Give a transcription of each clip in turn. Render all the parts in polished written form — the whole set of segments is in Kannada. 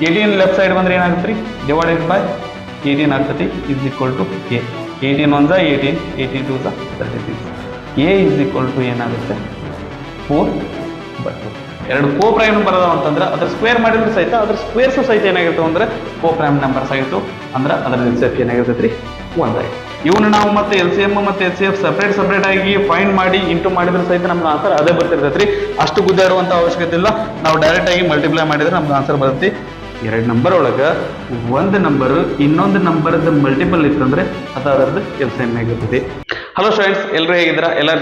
18 ಲೆಫ್ಟ್ ಸೈಡ್ ಬಂದ್ರೆ ಏನಾಗುತ್ತೆ ರೀ ಡಿವೈಡೆಡ್ ಬೈ 18 ಆಗ್ತತಿ is equal to A 18 1 18 18 2 36 A is equal to ಏನಾಗುತ್ತೆ 4/2 ಎರಡು ಕೋ ಪ್ರೈಮ್ ನಂಬರ್ ಅದಾವ ಅಂತಂದ್ರೆ ಅದ್ರ ಸ್ಕ್ವೇರ್ ಮಾಡಿದ್ರೆ ಸಹಿತ ಅದ್ರ ಸ್ಕ್ವೇರ್ಸು ಸಹಿತ ಏನಾಗಿರ್ತಾವ ಅಂದ್ರೆ ಕೋ ಪ್ರೈಮ್ ನಂಬರ್ಸ್ ಆಗಿತ್ತು ಅಂದ್ರೆ ಅದರ ಎಲ್ಸಿಎಫ್ ಏನಾಗಿರ್ತೈತಿ ರೀ 1 ಆಗಿ ಇವನು ನಾವು ಮತ್ತೆ ಎಲ್ ಸಿ ಎಮ್ ಮತ್ತೆ ಎಚ್ ಸಿ ಎಫ್ ಸಪ್ರೇಟ್ ಆಗಿ ಫೈಂಡ್ ಮಾಡಿ ಇಂಟು ಮಾಡಿದ್ರೆ ಸಹಿತ ನಮ್ಗೆ ಆನ್ಸರ್ ಅದೇ ಬರ್ತಿರ್ತೈತಿ ರೀ ಅಷ್ಟು ಗುದ್ದಾಡುವಂತ ಅವಶ್ಯಕತೆ ಇಲ್ಲ ನಾವು ಡೈರೆಕ್ಟ್ ಆಗಿ ಮಲ್ಟಿಪ್ಲೈ ಮಾಡಿದ್ರೆ ನಮ್ಗೆ ಆನ್ಸರ್ ಬರುತ್ತೆ 2 ನಂಬರ್ ಒಳಗೆ ಒಂದು ನಂಬರ್ ಇನ್ನೊಂದು ನಂಬರ್ದ ಮಲ್ಟಿಪಲ್ ಇತ್ತಂದ್ರೆ ಅದು ಅದರದ್ದು ಎಲ್ ಸಿ ಎಮ್ ಆಗಿರ್ತೈತಿ ಹಲೋ ಸ್ಟೂಡೆಂಟ್ಸ್ ಎಲ್ಲರೂ ಹೇಗಿದ್ದೀರಾ ಎಲ್ಲರೂ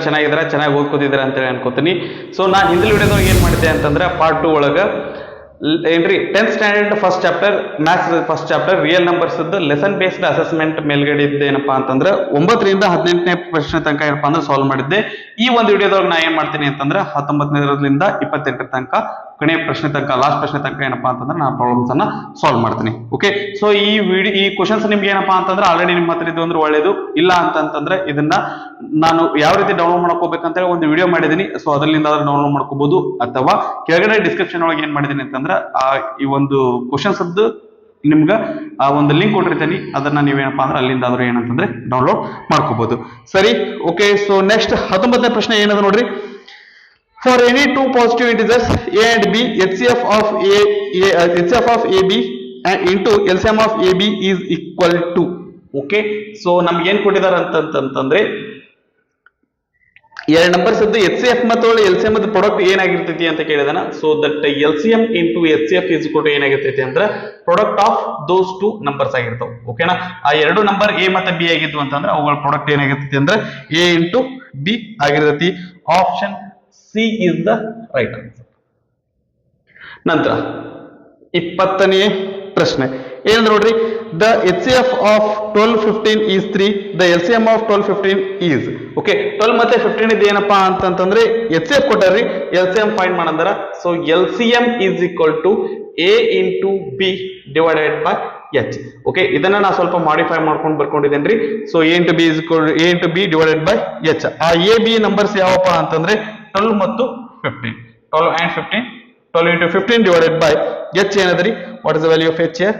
ಚೆನ್ನಾಗಿ ಓದ್ಕೋತಿದ್ದೀರಾ ಅಂತೇಳಿ ಅನ್ಕೋತೀನಿ ಸೊ ನಾನು ಹಿಂದಿನ ವಿಡಿಯೋದಾಗ ಏನು ಮಾಡಿದ್ದೆ ಅಂತಂದ್ರೆ ಪಾರ್ಟ್ 2 ಒಳಗೆ ಏನ್ರಿ 10th standard first chapter maths first chapter real numbers lesson based assessment ಮೇಲ್ಗಡೆ ಇದ್ದೆ ಏನಪ್ಪಾ ಅಂತಂದ್ರೆ 9ರಿಂದ 18ನೇ ಪ್ರಶ್ನೆ ತನಕ ಏನಪ್ಪಾ ಅಂದ್ರೆ ಸಾಲ್ವ್ ಮಾಡಿದ್ದೆ ಈ ಒಂದು ವಿಡಿಯೋದಾಗ ನಾ ಏನ್ ಮಾಡ್ತೀನಿ ಅಂತಂದ್ರೆ 19ರಿಂದ 28ರ ತನಕ ಕೊನೆಯ ಪ್ರಶ್ನೆ ತನಕ ಲಾಸ್ಟ್ ಪ್ರಶ್ನೆ ತನಕ ಏನಪ್ಪಾ ಅಂತಂದ್ರೆ ನಾನು ಪ್ರಾಬ್ಲಮ್ಸ್ ಅನ್ನ ಸಾಲ್ವ್ ಮಾಡ್ತೀನಿ ಓಕೆ ಸೊ ಈ ಕ್ವಶನ್ಸ್ ನಿಮ್ಗೆ ಏನಪ್ಪಾ ಅಂತಂದ್ರೆ ಆಲ್ರೆಡಿ ನಿಮ್ಮ ಹತ್ರ ಇದ್ದು ಅಂದ್ರೆ ಒಳ್ಳೇದು ಇಲ್ಲ ಅಂತಂದ್ರೆ ಇದನ್ನ ನಾನು ಯಾವ ರೀತಿ ಡೌನ್ಲೋಡ್ ಮಾಡ್ಕೋಬೇಕಂತ ಒಂದು ವಿಡಿಯೋ ಮಾಡಿದೀನಿ ಸೊ ಅದರಿಂದ ಡೌನ್ಲೋಡ್ ಮಾಡ್ಕೋಬಹುದು ಅಥವಾ ಕೆಳಗಡೆ ಡಿಸ್ಕ್ರಿಪ್ಷನ್ ಒಳಗೆ ಏನ್ ಮಾಡಿದೀನಿ ಅಂತಂದ್ರೆ ಈ ಒಂದು ಕ್ವಶನ್ಸ್ ಅದ್ದು ನಿಮ್ಗೆ ಆ ಒಂದು ಲಿಂಕ್ ಕೊಟ್ಟಿರ್ತೀನಿ ಅದನ್ನ ನೀವೇನಪ್ಪಾ ಅಂದ್ರೆ ಅಲ್ಲಿಂದ ಆದ್ರೂ ಏನಂತಂದ್ರೆ ಡೌನ್ಲೋಡ್ ಮಾಡ್ಕೋಬಹುದು ಸರಿ ಓಕೆ ಸೊ ನೆಕ್ಸ್ಟ್ 19ನೇ ಪ್ರಶ್ನೆ ಏನದ ನೋಡ್ರಿ for any two positive integers a and b hcf of ab into LCM of ab is equal to okay so ನಮ್ಗೆ ಏನ್ ಕೊಟ್ಟಿದ್ದಾರೆ ಅಂತಂದ್ರೆ ಎರಡು ನಂಬರ್ಸ್ ಇದ್ದು HCF ಮತ್ತು LCM ದ ಪ್ರಾಡಕ್ಟ್ ಏನಾಗಿರ್ತೈತಿ ಅಂತ ಕೇಳಿದಾನ so that LCM into HCF is equal to ಏನಾಗಿರ್ತೈತಿ ಅಂದ್ರೆ product of those two numbers ಆಗಿರ್ತಾವ ಓಕೆನಾ ಆ ಎರಡು ನಂಬರ್ a ಮತ್ತು b ಆಗಿದ್ವು ಅಂತಂದ್ರೆ ಅವುಗಳ ಪ್ರಾಡಕ್ಟ್ ಏನಾಗಿರ್ತೈತಿ ಅಂದ್ರೆ a into b ಆಗಿರ್ತೈತಿ option C is the right answer ನಂತರ 20ನೇ ಪ್ರಶ್ನೆ ಏನಂದ್ರೆ ನೋಡ್ರಿ the HCF of 12 15 is 3 the LCM of 12 15 is okay 12 ಮತ್ತೆ 15 ಇದು ಏನಪ್ಪಾ ಅಂತಂದ್ರೆ HCF ಕೊಟ್ಟಾರ್ರಿ LCM ಫೈಂಡ್ ಮಾಡಂದ್ರ so LCM is equal to a into b divided by h okay ಇದನ್ನ ನಾನು ಸ್ವಲ್ಪ ಮಾಡಿಫೈ ಮಾಡ್ಕೊಂಡು ಬರ್ಕೊಂಡಿದ್ದೇನ್ರಿ so a into b is equal to a into b divided by h ಆ a b ನಂಬರ್ಸ್ ಯಾವಪ್ಪ ಅಂತಂದ್ರೆ 12 ಮತ್ತು 15 12 and 15 12 into 15 divided by h ಏನದ್ರಿ what is the value of h here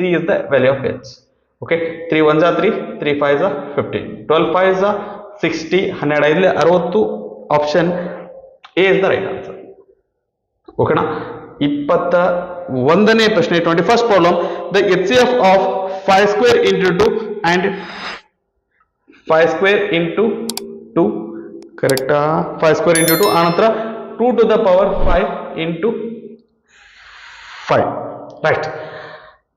3 is the value of h okay 3 1s are 3 3 5s are 15 12 5s are 60 12 5 60 option a is the right answer okay na 21ನೇ ಪ್ರಶ್ನೆ 21st problem the HCF of 5 square into 2 and 5 square into 2 correct 5 square into 2 ಆನಂತರ 2 to the power 5 into 5 right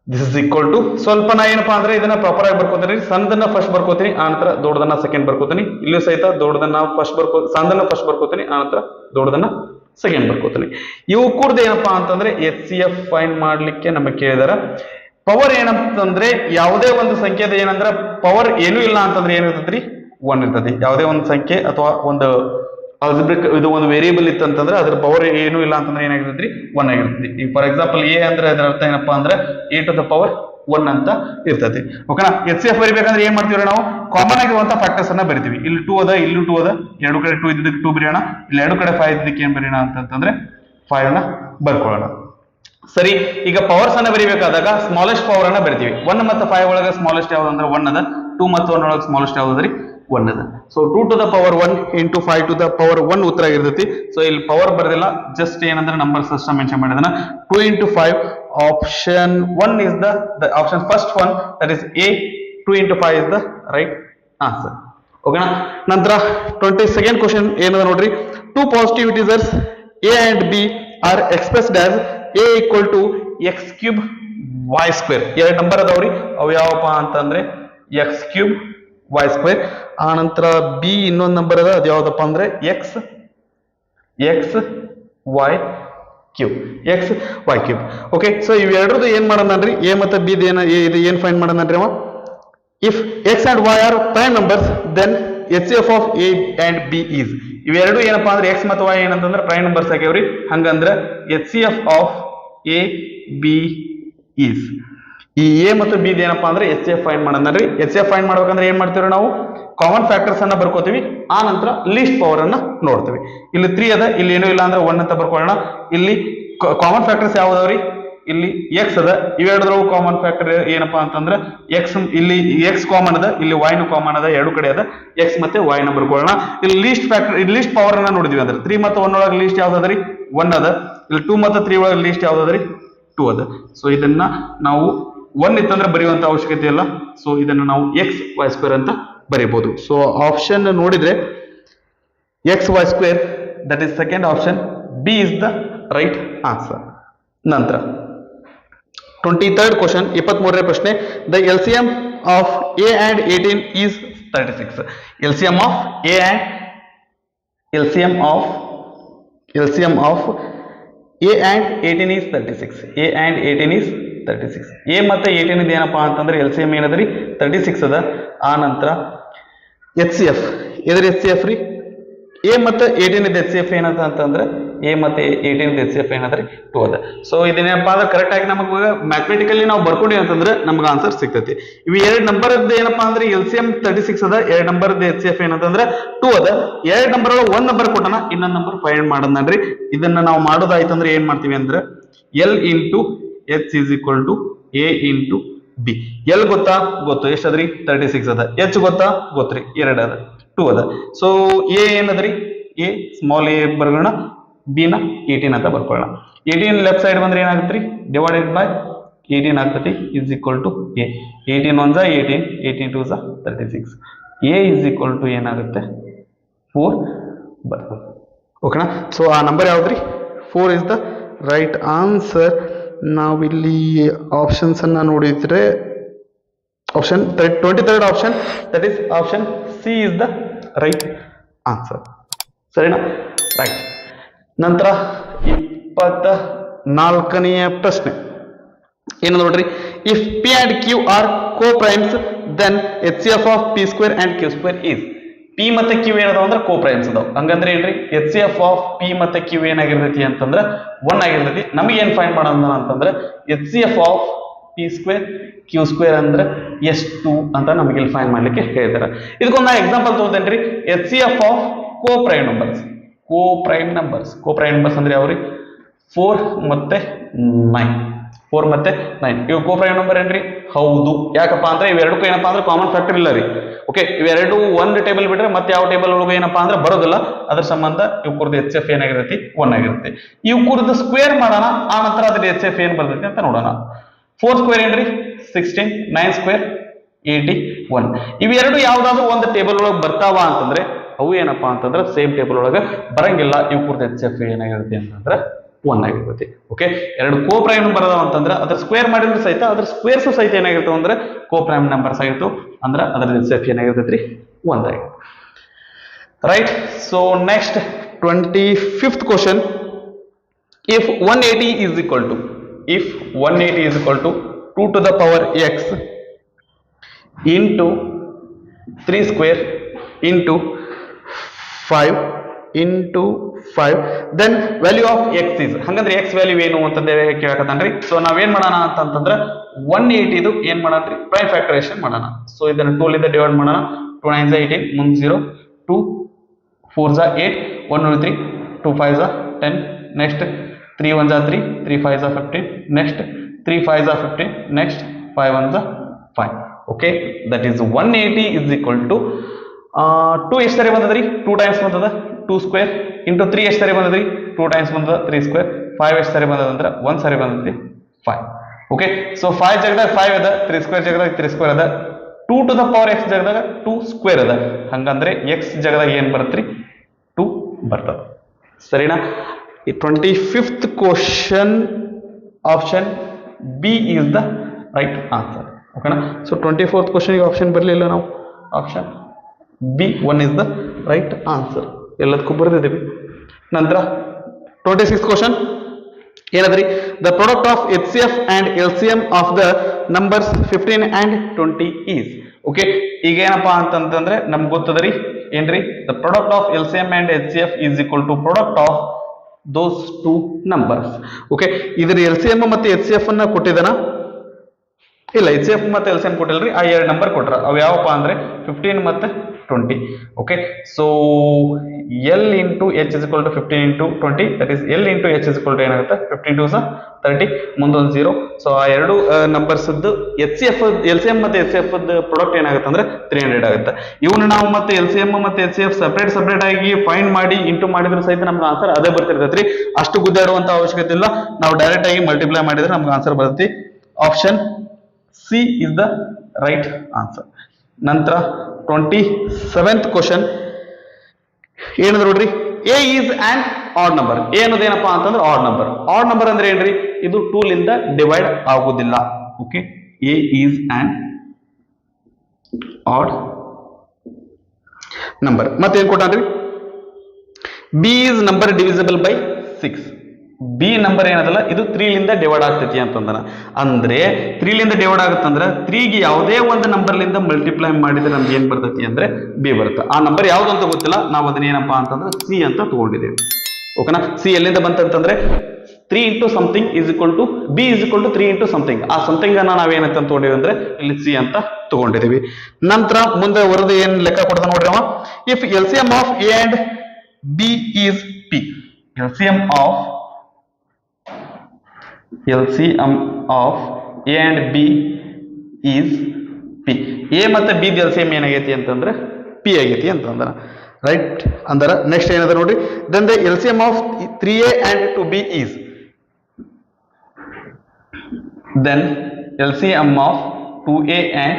this is equal to ಸ್ವಲ್ಪ ನಾ ಏನಪ್ಪಾ ಅಂದ್ರೆ ಇದನ್ನ ಪ್ರಾಪರ್ ಆಗಿ ಬರ್ಕೋತೀನಿ ಸಣ್ಣದನ್ನ ಫಸ್ಟ್ ಬರ್ಕೋತೀನಿ ಆನಂತರ ದೊಡ್ಡದನ್ನ ಸೆಕೆಂಡ್ ಬರ್ಕೋತೀನಿ ಇಲ್ಲೂ ಸಹಿತ ದೊಡ್ಡದನ್ನ ಫಸ್ಟ್ ಸಣ್ಣದನ್ನ ಫಸ್ಟ್ ಬರ್ಕೋತೀನಿ ಆನಂತರ ದೊಡ್ಡದನ್ನ ಸೆಕೆಂಡ್ ಬರ್ಕೋತೀನಿ ಇವು ಕೂರ್ದ ಏನಪ್ಪಾ ಅಂತಂದ್ರೆ HCF ಫೈಂಡ್ ಮಾಡ್ಲಿಕ್ಕೆ ನಮಗೆ ಕೇಳಿದಾರ ಪವರ್ ಏನಂತಂದ್ರೆ ಯಾವುದೇ ಒಂದು ಸಂಖ್ಯೆದ ಏನಂದ್ರೆ ಪವರ್ ಏನೂ ಇಲ್ಲ ಅಂತಂದ್ರೆ ಏನಿರ್ತೈತ್ರಿ 1 ಇರ್ತದೆ ಯಾವುದೇ ಒಂದು ಸಂಖ್ಯೆ ಅಥವಾ ಒಂದು ಆಲ್ಜಿಬ್ರಿಕ್ ಇದು ಒಂದು ವೇರಿಯಬಲ್ ಇತ್ತು ಅಂತಂದ್ರೆ ಅದ್ರ ಪವರ್ ಏನು ಇಲ್ಲ ಅಂತಂದ್ರೆ ಏನಾಗಿರ್ತೈತ್ರಿ 1 ಆಗಿರ್ತೈತಿ ಈಗ ಫಾರ್ ಎಕ್ಸಾಂಪಲ್ a ಅಂದ್ರೆ ಅದರ ಅರ್ಥ ಏನಪ್ಪಾ ಅಂದ್ರೆ a to the power 1 ಅಂತ ಇರ್ತೈತಿ ಓಕೆನಾ HCF ಬರಿಬೇಕಂದ್ರೆ ಏನ್ ಮಾಡ್ತೀವಿ ನಾವು ಕಾಮನ್ ಆಗಿರುವಂತ ಫ್ಯಾಕ್ಟರ್ಸ್ ಅನ್ನ ಬರಿತೀವಿ ಇಲ್ಲಿ 2 ಅದ ಇಲ್ಲಿ 2 ಅದ ಎರಡು ಕಡೆ 2 ಇದ್ದಕ್ಕೆ 2 ಬರೆಯೋಣ ಇಲ್ಲಿ ಎರಡು ಕಡೆ 5 ಇದ್ದಕ್ಕೆ ಏನ್ ಬರೆಯೋಣ ಅಂತಂದ್ರೆ 5 ಅನ್ನ ಬರ್ಕೊಳ್ಳೋಣ ಸರಿ ಈಗ ಪವರ್ಸ್ ಅನ್ನ ಬರಿಬೇಕಾದಾಗ ಸ್ಮಾಲೆಸ್ಟ್ ಪವರ್ ಅನ್ನ ಬರಿತೀವಿ 1 ಮತ್ತು 5 ಒಳಗೆ ಸ್ಮಾಲೆಸ್ಟ್ ಯಾವುದು ಅಂದ್ರೆ 1 ಅದ 2 ಮತ್ತು 1 ಒಳಗೆ ಸ್ಮಾಲೆಸ್ಟ್ ಯಾವುದು ಅದ್ರಿ 1 ಅದ so 2 to the power 1 into 5 to the power 1 ಉತ್ತರ ಆಗಿರ್ತೈತಿ ಸೊ ಇಲ್ಲಿ ಪವರ್ ಬರ್ದಿಲ್ಲ ಜಸ್ಟ್ ಏನಂದ್ರೆ number system mention ಮಾಡಿದನ 2 into 5 option 1 is the option first one that is a 2 into 5 is the right answer ಓಕೆನಾ ನಂತರ 22nd ಕ್ವೆಶ್ಚನ್ ಏನದ ನೋಡ್ರಿ two positive integers a and b are expressed as a equal to x cube y square ಎರಡು ನಂಬರ್ ಅದಾವ್ರಿ ಅವು ಯಾವಪ್ಪ ಅಂತಂದ್ರೆ x cube y square ಆನಂತರ b ಇನ್ನೊಂದು ನಂಬರ್ ಅದ ಅದು ಯಾವ್ದಪ್ಪ ಅಂದ್ರೆ x y cube okay so ಇವೆರಡರದು ಏನ್ ಮಾಡೋಣನ್ರಿ a ಮತ್ತು b ಇದು ಏನ್ ಫೈಂಡ್ ಮಾಡೋಣನ್ರಿ ಅವ if x and y are prime numbers then HCF of a and b is ಇವೆರಡು ಏನಪ್ಪಾ ಅಂದ್ರೆ x ಮತ್ತು y ಏನಂತಂದ್ರೆ ಪ್ರೈಮ್ ನಂಬರ್ಸ್ ಆಗ್ಯಾವ್ರಿ ಹಂಗಂದ್ರೆ HCF of a b is ಈ a ಮತ್ತು b ಏನಪ್ಪಾ ಅಂದ್ರೆ HCF ಫೈಂಡ್ ಮಾಡೋಣನ್ರಿ HCF ಫೈಂಡ್ ಮಾಡ್ಬೇಕಂದ್ರೆ ಏನ್ ಮಾಡ್ತೀವಿ ನಾವು ಕಾಮನ್ ಫ್ಯಾಕ್ಟರ್ಸ್ ಅನ್ನ ಬರ್ಕೋತೀವಿ ಆ ನಂತರ ಲೀಸ್ಟ್ ಪವರ್ ಅನ್ನ ನೋಡ್ತೀವಿ ಇಲ್ಲಿ 3 ಅದ ಇಲ್ಲಿ ಏನೂ ಇಲ್ಲ ಅಂದ್ರೆ 1 ಅಂತ ಬರ್ಕೊಳ್ಳೋಣ ಇಲ್ಲಿ ಕಾಮನ್ ಫ್ಯಾಕ್ಟರ್ಸ್ ಯಾವ್ದಾವ್ರಿ ಇಲ್ಲಿ ಎಕ್ಸ್ ಅದ, ಇವೆರಡರೊಳಗೆ ಕಾಮನ್ ಫ್ಯಾಕ್ಟರ್ ಏನಪ್ಪಾ ಅಂತಂದ್ರೆ ಎಕ್ಸ್, ಇಲ್ಲಿ ಎಕ್ಸ್ ಕಾಮನ್ ಅದ, ಇಲ್ಲಿ ವೈನು ಕಾಮನ್ ಅದ, ಎರಡು ಕಡೆ ಅದ ಎಕ್ಸ್ ಮತ್ತೆ ವೈ ನ ಬರ್ಕೊಳ್ಳೋಣ. ಇಲ್ಲಿ ಲೀಸ್ಟ್ ಫ್ಯಾಕ್ಟರ್, ಲೀಸ್ಟ್ ಪವರ್ ಅನ್ನ ನೋಡಿದ್ವಿ ಅಂದ್ರೆ 3 ಮತ್ತು 1 ಒಳಗೆ ಲೀಸ್ಟ್ ಯಾವ್ದದ್ರಿ 1 ಅದ, ಇಲ್ಲಿ 2 ಮತ್ತು 3 ಒಳಗೆ ಲೀಸ್ಟ್ ಯಾವ್ದದ್ರಿ 2 ಅದ. ಸೊ ಇದನ್ನ ನಾವು 1 ಇತ್ತಂದ್ರೆ ಬರೆಯುವಂತ ಅವಶ್ಯಕತೆ ಇಲ್ಲ. ಸೊ ಇದನ್ನ ನಾವು ಎಕ್ಸ್ ವೈ ಸ್ಕ್ವೇರ್ ಅಂತ ಬರೀಬಹುದು. ಸೊ ಆಪ್ಷನ್ ನೋಡಿದ್ರೆ X Y square, that is second option, B is the right answer. ನಂತರ 23rd ಕ್ವಶನ್, 23ನೇ ಪ್ರಶ್ನೆ, the LCM of A and 18 is 36. LCM of A and LCM of a and 18 is 36. a and 18 is 36. a ಮತ್ತೆ 18 ಇದು ಏನಪ್ಪಾ ಅಂತಂದ್ರೆ LCM ಏನದರಿ 36 ಅದ. ಆ ನಂತರ HCF, ಎದ್ರ HCF ರೀ, a ಮತ್ತೆ 18 ಇದು HCF ಏನದ ಅಂತಂದ್ರೆ a ಮತ್ತೆ 18 ಇದು HCF ಏನದ್ರಿ 2 ಅದ. ಸೊ ಇದನ್ನೇನಪ್ಪಾ ಅಂದ್ರೆ ಕರೆಕ್ಟ್ ಆಗಿ ನಮಗೆ ಮ್ಯಾಥಮೆಟಿಕಲಿ ನಾವು ಬರ್ಕೊಂಡಿ ಅಂತಂದ್ರೆ ನಮ್ಗೆ ಆನ್ಸರ್ ಸಿಗ್ತೈತಿ. ಇವು ಎರಡು ನಂಬರ್ ಏನಪ್ಪಾ ಅಂದ್ರೆ LCM 36 ಅದ, ಎರಡು ನಂಬರ್ HCF ಏನಂತಂದ್ರೆ 2 ಅದ. ಎರಡು ನಂಬರ್ ಒಳಗೆ ಒಂದ್ ನಂಬರ್ ಕೊಟ್ಟನ, ಇನ್ನೊಂದು ನಂಬರ್ ಫೈಂಡ್ ಮಾಡೋದ್ರಿ. ಇದನ್ನ ನಾವು ಮಾಡೋದಾಯ್ತಂದ್ರೆ ಏನ್ ಮಾಡ್ತೀವಿ ಅಂದ್ರೆ L into H is equal to A into B. L ಗೊತ್ತಾ, ಗೊತ್ತು, ಎಷ್ಟದ್ರಿ 36 ಅದ. ಎಚ್ ಗೊತ್ತಾ, ಗೊತ್ತ್ರಿ 2 ಅದ, 2 ಅದ. ಸೊ ಎ ಏನದ್ರಿ, ಎ ಸ್ಮಾಲ್ ಎ ಬರ್ಗೋಣ, ಬಿ ನ 18 ಅಂತ ಬರ್ಕೊಳ್ಳೋಣ. 18 ಲೆಫ್ಟ್ ಸೈಡ್ ಬಂದ್ರೆ ಏನಾಗುತ್ತೆ, ಡಿವೈಡೆಡ್ ಬೈ 18 ಆಗ್ತತಿ, is equal to A. 18 1 18, 18 2 36. A is equal to ಏನಾಗುತ್ತೆ 4 ಬರ್ಬೋದು. ಓಕೆನಾ. ಸೊ ಆ ನಂಬರ್ ಯಾವ್ದ್ರಿ 4 ಇಸ್ ದ ರೈಟ್ ಆನ್ಸರ್. ನಾವಿಲ್ಲಿ ಆಪ್ಷನ್ಸ್ ಅನ್ನ ನೋಡಿದ್ರೆ option 23rd option, that is option C is the right answer. ಸರಿನಾ, ರೈಟ್. ನಂತರ 24ನೆಯ ಪ್ರಶ್ನೆ ಏನು ನೋಡ್ರಿ, if P and Q are co primes then HCF of P square and Q square is. P ಮತ್ತೆ ಕ್ಯೂ ಏನದಾವ ಅಂದ್ರೆ ಕೋ ಪ್ರೈಮ್ಸ್ ಅದಾವ. ಹಂಗಂದ್ರೆ ಏನ್ರಿ, HCF ಆಫ್ ಪಿ ಮತ್ತೆ ಕ್ಯೂ ಏನಾಗಿರ್ತೈತಿ ಅಂತಂದ್ರೆ 1 ಆಗಿರ್ತೈತಿ. ನಮಗೆ ಏನ್ ಫೈಂಡ್ ಮಾಡೋಣ ಅಂತಂದ್ರೆ HCF of P square Q square ಅಂದ್ರೆ ಎಷ್ಟು ಅಂತ ನಮಗೆ ಇಲ್ಲಿ ಫೈಂಡ್ ಮಾಡ್ಲಿಕ್ಕೆ ಹೇಳ್ತಾರೆ. ಇದಕ್ಕೊಂದು ನಾ ಎಕ್ಸಾಂಪಲ್ ತೋರ್ತೇನ್ರಿ. HCF of co prime numbers, co prime numbers ಅಂದ್ರೆ ಯಾವ್ರಿ 4 ಮತ್ತೆ 9, 4 ಮತ್ತೆ 9 ಇವು ಕೋ ಪ್ರೈಮ್ ನಂಬರ್ ಏನ್ರಿ, ಹೌದು. ಯಾಕಪ್ಪ ಅಂದ್ರೆ ಇವೆರಡಕ್ಕೂ ಏನಪ್ಪಾ ಅಂದ್ರೆ ಕಾಮನ್ ಫ್ಯಾಕ್ಟರ್ ಇಲ್ಲ ರೀ. ಓಕೆ, ಇವೆರಡು ಒಂದು ಟೇಬಲ್ ಬಿಟ್ರೆ ಮತ್ತೆ ಯಾವ ಟೇಬಲ್ ಒಳಗೆ ಏನಪ್ಪಾ ಅಂದ್ರೆ ಬರೋದಿಲ್ಲ. ಅದ್ರ ಸಂಬಂಧ ಇವ್ ಕುರ್ದು HCF ಏನಾಗಿರುತ್ತೆ 1 ಆಗಿರುತ್ತೆ. ಇವ್ ಕುರ್ದು ಸ್ಕ್ವೇರ್ ಮಾಡೋಣ, ಆ ನಂತರ ಅದ್ರ HCF ಏನ್ ಬರ್ತೈತಿ ಅಂತ ನೋಡೋಣ. 4 ಸ್ಕ್ವೇರ್ ಏನ್ರಿ 16, 9 ಸ್ಕ್ವೇರ್ 81. ಇವೆರಡು ಯಾವ್ದಾದ್ರು ಒಂದು ಟೇಬಲ್ ಒಳಗೆ ಬರ್ತಾವ ಅಂತಂದ್ರೆ ಅವು ಏನಪ್ಪಾ ಅಂತಂದ್ರೆ ಸೇಮ್ ಟೇಬಲ್ ಒಳಗೆ ಬರಂಗಿಲ್ಲ. ಇವ್ ಕುರ್ದು HCF ಏನಾಗಿರುತ್ತೆ ಅಂತಂದ್ರೆ 1 ಆಗಿರ್ತೈತಿ. ಓಕೆ, ಎರಡು ಕೋ ಪ್ರೈಮ್ ನಂಬರ್ ಅದಾವ ಅಂತಂದ್ರೆ ಅದ್ರ ಸ್ಕ್ವೇರ್ ಮಾಡಿದ್ರೆ ಸಹಿತ ಅದ್ರ ಸ್ಕ್ವೇರ್ಸ್ ಸಹಿತ ಏನಾಗಿರ್ತಾವ ಅಂದ್ರೆ ಕೋ ಪ್ರೈಮ್ ನಂಬರ್ಸ್ ಆಗಿರ್ತಾವ. ಅಂದ್ರೆ ಅದ್ರ HCF ಏನಾಗಿರ್ತೈತ್ರಿ 1 ಆಗಿರ್ತೈತಿ. Right. So next 25th question, if 180 is equal to 2 to the power x into 3 square into 5 into 5, then value of x is. ಹಂಗಂದ್ರೆ x ವ್ಯಾಲ್ಯೂ ಏನು ಅಂತಂದ್ರೆ ಕೇಳಕತ್ತಾನ್ರಿ. ಸೊ ನಾವೇನ್ ಮಾಡೋಣ ಅಂತಂದ್ರೆ 180 ಇದು ಏನ್ ಮಾಡೋಣ್ರಿ, ಪ್ರೈಮ್ ಫ್ಯಾಕ್ಟರೈಸೇಷನ್ ಮಾಡೋಣ. ಸೊ ಇದನ್ನ 2 ಲಿಂದ ಡಿವೈಡ್ ಮಾಡೋಣ. 2 9 18, ಮುಂದೆ 0, 2 4 8, 1 3, 2 5 10, next 3 1 3, 3 5 15, next 3 5 15, next 5 1 5. okay, that is 180 is equal to 2 ಎಷ್ಟು ಸರಿ ಬಂದದ್ರಿ, 2 ಟೈಮ್ಸ್ ಬಂದದ 2 ಸ್ಕ್ವೇರ್ ಇಂಟು 3 ಎಷ್ಟು ಸರಿ ಬಂದದ್ರಿ, 2 ಟೈಮ್ಸ್ ಬಂದದ 3 ಸ್ಕ್ವೇರ್. 5 ಎಷ್ಟು ಸರಿ ಬಂದದ ಅಂದ್ರೆ 1 ಸರಿ ಬಂದದ್ರಿ 5. ಓಕೆ, ಸೊ 5 ಜಾಗದಾಗ 5 ಅದ, 3 ಸ್ಕ್ವೇರ್ ಜಾಗದಾಗ 3 ಸ್ಕ್ವೇರ್ ಅದ, 2 ಟು ದ ಪವರ್ x ಜಾಗದಾಗ 2 ಸ್ಕ್ವೇರ್ ಅದ. ಹಂಗಂದ್ರೆ x ಜಾಗದಾಗ ಏನ್ ಬರುತ್ತ್ರಿ 2 ಬರ್ತದ. ಸರಿನಾ. 25th question option B is the right answer. ಓಕೆನಾ. ಸೊ 24th ಕ್ವಶನ್ ಆಪ್ಷನ್ ಬರಲಿಲ್ಲ, ನಾವು option B 1 is the right answer. ಎಲ್ಲದಕ್ಕೂ ಬರೆದಿದ್ದೀವಿ. ನಂತರ 26th ಕ್ವಶನ್ ಏನದ್ರಿ, the product of HCF and LCM of the numbers 15 and 20 is. Okay, ಈಗ ಏನಪ್ಪಾ ಅಂತಂದ್ರೆ ನಮ್ಗೆ ಗೊತ್ತದರಿ ಏನ್ರಿ, the product of LCM and HCF is equal to product of those 2 numbers. Okay, ಇದ್ರ LCM ಮತ್ತೆ HCF ಅನ್ನ ಕೊಟ್ಟಿದ್ದಾನ, ಇಲ್ಲ HCF ಮತ್ತೆ LCM ಕೊಟ್ಟಿಲ್ರಿ, ಆ ಎರಡು ನಂಬರ್ ಕೊಟ್ರ. ಅವು ಯಾವಪ್ಪ ಅಂದ್ರೆ 15 ಮತ್ತೆ 20. Okay, so L into H is equal to 15 into 20, that is L into H is equal to ಏನಾಗುತ್ತೆ 15 2s 30, ಮುಂದೊಂದು 0. ಸೊ ಆ ಎರಡು ನಂಬರ್ಸ್ HCF LCM ಮತ್ತೆ HCF ಪ್ರಾಡಕ್ಟ್ ಏನಾಗುತ್ತೆ ಅಂದ್ರೆ 300 ಆಗುತ್ತೆ. ಇವನು ನಾವು ಮತ್ತೆ LCM ಮತ್ತೆ HCF ಸಪರೇಟ್ ಆಗಿ ಫೈಂಡ್ ಮಾಡಿ ಇಂಟು ಮಾಡಿದ್ರೆ ಸಹಿತ ನಮ್ಗೆ ಆನ್ಸರ್ ಅದೇ ಬರ್ತಿರ್ತೈತ್ರಿ. ಅಷ್ಟು ಗುದ್ದಾಡುವಂತ ಅವಶ್ಯಕತೆ ಇಲ್ಲ, ನಾವು ಡೈರೆಕ್ಟ್ ಆಗಿ ಮಲ್ಟಿಪ್ಲೈ ಮಾಡಿದ್ರೆ ನಮ್ಗೆ ಆನ್ಸರ್ ಬರುತ್ತೆ. Option C is the right answer. ನಂತರ 27th ಕ್ವಶನ್ ಏನಂದ್ರೆ ನೋಡ್ರಿ, A is an odd number. A ಅನ್ನೋದೇನಪ್ಪಾ ಅಂತಂದ್ರೆ ಆಡ್ ನಂಬರ್. ಆಡ್ ನಂಬರ್ ಅಂದ್ರೆ ಏನ್ರಿ, ಇದು 2 ಲಿಂದ ಡಿವೈಡ್ ಆಗುದಿಲ್ಲ. Okay, A is an odd number. ಮತ್ತೇನ್ ಕೊಟ್ಟಾನ್ರಿ, B is number divisible by 6. B number ಏನದಲ್ಲ ಇದು 3 ಲಿಂದ ಡಿವೈಡ್ ಆಗ್ತೈತಿ ಅಂತಂದನ. ಅಂದ್ರೆ 3 ಲಿಂದ ಡಿವೈಡ್ ಆಗುತ್ತಂದ್ರೆ 3 ಗೆ ಯಾವುದೇ ಒಂದು ನಂಬರ್ ಲಿಂದ ಮಲ್ಟಿಪ್ಲೈ ಮಾಡಿದ್ರೆ ನಮ್ಗೆ ಏನ್ ಬರ್ತೈತಿ ಅಂದ್ರೆ ಬಿ ಬರುತ್ತೆ. ಆ ನಂಬರ್ ಯಾವ್ದು ಅಂತ ಗೊತ್ತಿಲ್ಲ, ನಾವು ಅದನ್ನ ಏನಪ್ಪಾ ಅಂತಂದ್ರೆ ಸಿ ಅಂತ ತಗೊಂಡಿದ್ದೇವೆ. ಓಕೆನಾ, ಸಿ ಎಲ್ಲಿಂದ ಬಂತಂತಂದ್ರೆ 3 into something is equal to B is equal to 3 into something. ಆ ಸಮಥಿಂಗ್ ಅನ್ನ ನಾವೇನಂತ ತಗೊಂಡಿವಿ ಅಂದ್ರೆ ಇಲ್ಲಿ ಸಿ ಅಂತ ತಗೊಂಡಿದೀವಿ. ನಂತರ ಮುಂದೆ ವರದಿ ಏನ್ ಲೆಕ್ಕ ಕೊಡ್ತಾ ನೋಡ್ರಿ ಅವ, if LCM of A and B is P. LCM of A and B is P. A ಮತ್ತೆ B LCM ಏನಾಗೈತಿ ಅಂತಂದ್ರೆ P ಆಗೈತಿ ಅಂತಂದ್ರ ರೈಟ್. ಅಂದ್ರೆ ನೆಕ್ಸ್ಟ್ ಏನದ ನೋಡ್ರಿ, then the LCM of 3A and 2B is. then LCM of 2A and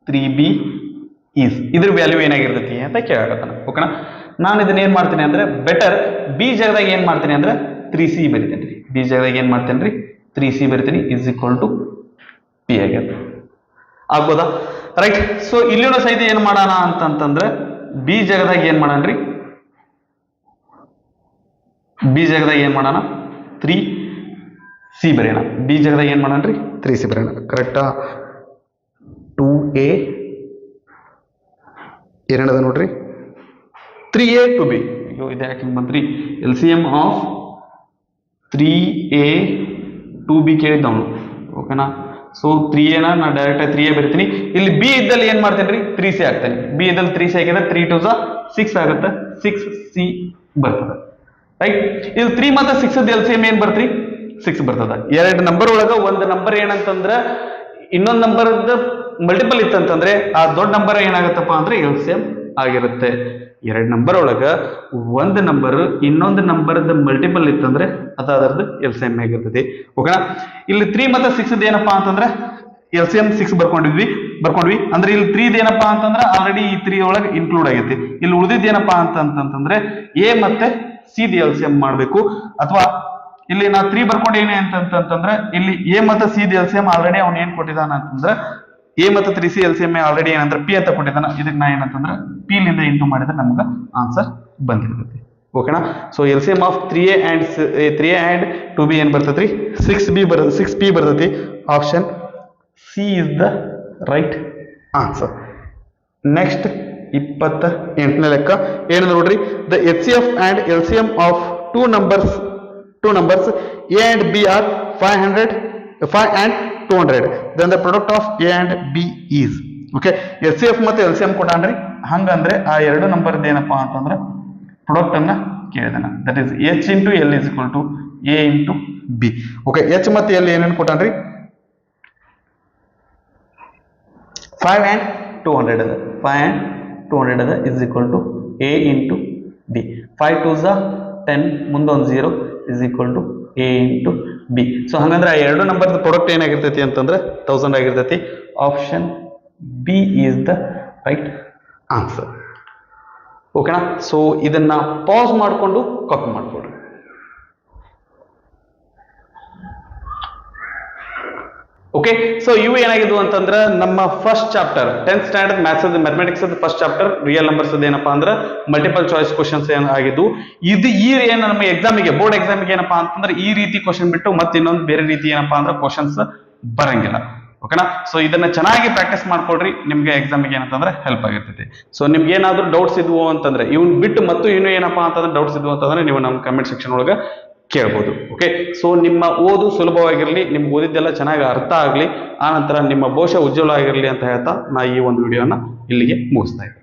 3B is. ಇದ್ರ ವ್ಯಾಲ್ಯೂ ಏನಾಗಿರ್ತೈತಿ ಅಂತ ಕೇಳಾಕತ್ತಾನ. ಓಕೆನಾ, ನಾನು ಇದನ್ನ ಏನ್ ಮಾಡ್ತೀನಿ ಅಂದ್ರೆ ಬೆಟರ್ B ಜಾಗದಾಗ ಏನ್ ಮಾಡ್ತೀನಿ ಅಂದ್ರೆ 3C ಬರಿತೇನೆ. ಬಿ ಜಾಗದಾಗ ಏನ್ ಮಾಡ್ತೇನೆ ರೀ 3C ಬರಿತೀನಿ ಇಸ್ ಈಕ್ವಲ್ ಟು ಪಿ ಆಗ್ಯದ. ಆಗ್ಬೋದಾ, ರೈಟ್. ಸೊ ಇಲ್ಲಿನೂ ಸಹಿತ ಏನ್ ಮಾಡೋಣ ಅಂತಂತಂದ್ರೆ ಬಿ ಜಾಗದಾಗ ಏನ್ ಮಾಡೋಣ, 3C ಬರೆಯೋಣ. ಬಿ ಜಾಗದಾಗ ಏನ್ ಮಾಡೋಣ 3C ಬರೆಯೋಣ. ಕರೆಕ್ಟಾ, 2A ಏನದ ನೋಡ್ರಿ 3A 2B. ಅಯ್ಯೋ ಇದು ಯಾಕೆ ಬಂತ್ರಿ, LCM ಆಫ್ 3A 2B ಕೇಳಿದ್ದವನು. ಓಕೆನಾ, ಸೊ 3A ನಾ ಡೈರೆಕ್ಟ್ 3A ಬರಿತೀನಿ. ಇಲ್ಲಿ ಬಿ ಇದ್ದಲ್ಲಿ ಏನ್ ಮಾಡ್ತೇನೆ ರೀ 3C ಆಗ್ತೇನೆ. ಬಿ ಇದ್ದಲ್ಲಿ 3C ಹಾಕಿದ್ರೆ 3 2s 6 ಆಗುತ್ತೆ, 6C ಬರ್ತದೆ. ರೈಟ್, ಇಲ್ಲಿ 3 ಮತ್ತೆ 6 LCM ಏನ್ ಬರ್ತ್ರಿ 6 ಬರ್ತದ. ಎರಡು ನಂಬರ್ ಒಳಗ ಒಂದು ನಂಬರ್ ಏನಂತಂದ್ರ ಇನ್ನೊಂದು ನಂಬರ್ ಮಲ್ಟಿಪಲ್ ಇತ್ತಂತಂದ್ರೆ ಆ ದೊಡ್ಡ ನಂಬರ್ ಏನಾಗುತ್ತಪ್ಪ ಅಂದ್ರೆ LCM ಆಗಿರುತ್ತೆ. ಎರಡು ನಂಬರ್ ಒಳಗ ಒಂದು ನಂಬರ್ ಇನ್ನೊಂದು ನಂಬರ್ ಮಲ್ಟಿಪಲ್ ಇತ್ತಂದ್ರೆ ಅದರದ್ದು LCM ಆಗಿರ್ತದೆ. ಓಕೆನಾ, ಇಲ್ಲಿ 3 ಮತ್ತೆ 6 ಏನಪ್ಪಾ ಅಂತಂದ್ರೆ LCM 6 ಬರ್ಕೊಂಡ್ವಿ. ಅಂದ್ರೆ ಇಲ್ಲಿ 3 ಏನಪ್ಪಾ ಅಂತಂದ್ರೆ ಆಲ್ರೆಡಿ ಈ 3 ಒಳಗೆ ಇನ್ಕ್ಲೂಡ್ ಆಗೈತಿ. ಇಲ್ಲಿ ಉಳಿದಿದ್ದು ಏನಪ್ಪಾ ಅಂತಂತಂದ್ರೆ ಎ ಮತ್ತೆ ಸಿ LCM ಮಾಡ್ಬೇಕು. ಅಥವಾ ಇಲ್ಲಿ ನಾ 3 ಬರ್ಕೊಂಡೇನೆ ಅಂತಂತಂದ್ರೆ ಇಲ್ಲಿ ಎ ಮತ್ತೆ ಸಿ LCM ಆಲ್ರೆಡಿ ಅವ್ನು ಏನ್ ಕೊಟ್ಟಿದ್ದಾನ ಅಂತಂದ್ರೆ ಎ ಮತ್ತು 3C LCM ಆಲ್ರೆಡಿ ಏನಂದ್ರೆ ಪಿ ಅಂತ ಕೊಟ್ಟಿದ್ದಾನ. ಇದಕ್ಕೆ ನಾ ಏನಂತಂದ್ರೆ ಪಿ ಲಿಂದ ಇಂಟು ಮಾಡಿದ್ರೆ ನಮ್ಗೆ ಆನ್ಸರ್ ಬಂದಿರ್ತೈತಿ. ಓಕೆನಾ, so LCM of 3A and 2B ಏನ್ ಬರ್ತೈತ್ರಿ 6P ಬರ್ತೈತಿ. Option C is the right answer. Next 28ನೇ ಲೆಕ್ಕ ಏನಂದ್ರೆ ನೋಡ್ರಿ, the HCF and LCM of two numbers A and B are 5 and 200. then the product of A and B is. Okay, HCF ಮತ್ತೆ LCM ಕೊಟ್ಟಾನ್ರಿ. ಹಂಗಂದ್ರೆ ಆ ಎರಡು ನಂಬರ್ ಏನಪ್ಪಾ ಅಂತಂದ್ರೆ ಪ್ರಾಡಕ್ಟ್ ಅನ್ನ ಕೇಳಿದಾನ. That is H into L is equal to A into B. Okay, H ಮತ್ತೆ L ಏನೇನು ಕೊಟ್ಟಾನ್ರಿ 5 and 200 ಅದ. 5 and 200 ಅದ is equal to A into B. 5 2s 10, ಮುಂದೊಂದು 0 is equal to A into B. So ಹಂಗಂದ್ರೆ ಆ ಎರಡು ನಂಬರ್ ಪ್ರಾಡಕ್ಟ್ ಏನಾಗಿರ್ತೈತಿ ಅಂತಂದ್ರೆ 1000 ಆಗಿರ್ತೈತಿ. Option B is the right answer. ಓಕೆನಾ, ಸೊ ಇದನ್ನ ಪಾಸ್ ಮಾಡಿಕೊಂಡು ಕಾಪಿ ಮಾಡ್ಕೊಡ್ರಿ. ಓಕೆ, ಸೊ ಇವು ಏನಾಗಿದ್ವು ಅಂತಂದ್ರೆ ನಮ್ಮ first chapter 10th standard mathematics first chapter real numbers ಏನಪ್ಪಾ ಅಂದ್ರೆ ಮಲ್ಟಿಪಲ್ ಚಾಯ್ಸ್ ಕ್ವಶನ್ಸ್ ಏನಾಗಿದ್ವು. ಇದು ಈ ಏನು ನಮ್ಮ ಎಕ್ಸಾಮಿಗೆ ಬೋರ್ಡ್ ಎಕ್ಸಾಮಿಗೆ ಏನಪ್ಪಾ ಅಂತಂದ್ರೆ ಈ ರೀತಿ ಕ್ವಶನ್ ಬಿಟ್ಟು ಮತ್ತೆ ಇನ್ನೊಂದು ಬೇರೆ ರೀತಿ ಏನಪ್ಪಾ ಅಂದ್ರೆ ಕ್ವಶನ್ಸ್ ಬರಂಗಿಲ್ಲ. ಓಕೆನಾ, ಸೊ ಇದನ್ನ ಚೆನ್ನಾಗಿ ಪ್ರಾಕ್ಟೀಸ್ ಮಾಡ್ಕೊಡ್ರಿ, ನಿಮ್ಗೆ ಎಕ್ಸಾಮಿಗೆ ಏನಂತಂದ್ರೆ ಹೆಲ್ಪ್ ಆಗಿರ್ತೈತಿ. ಸೊ ನಿಮ್ಗೆ ಏನಾದ್ರು ಡೌಟ್ಸ್ ಇದ್ವು ಅಂತಂದ್ರೆ ಇವ್ನ ಬಿಟ್ಟು ಮತ್ತು ಇನ್ನೂ ಏನಪ್ಪಾ ಅಂತಂದ್ರೆ ಡೌಟ್ಸ್ ಇದ್ವು ಅಂತಂದ್ರೆ ನೀವು ನಮ್ಮ ಕಮೆಂಟ್ ಸೆಕ್ಷನ್ ಒಳಗೆ ಕೇಳ್ಬೋದು. ಓಕೆ, ಸೊ ನಿಮ್ಮ ಓದು ಸುಲಭವಾಗಿರ್ಲಿ, ನಿಮ್ಗೆ ಓದಿದ್ದೆಲ್ಲ ಚೆನ್ನಾಗಿ ಅರ್ಥ ಆಗ್ಲಿ, ಆ ನಂತರ ನಿಮ್ಮ ಭವಿಷ್ಯ ಉಜ್ವಲ ಆಗಿರ್ಲಿ ಅಂತ ಹೇಳ್ತಾ ನಾ ಈ ಒಂದು ವಿಡಿಯೋನ ಇಲ್ಲಿಗೆ ಮುಗಿಸ್ತಾ ಇದ್ದೀನಿ.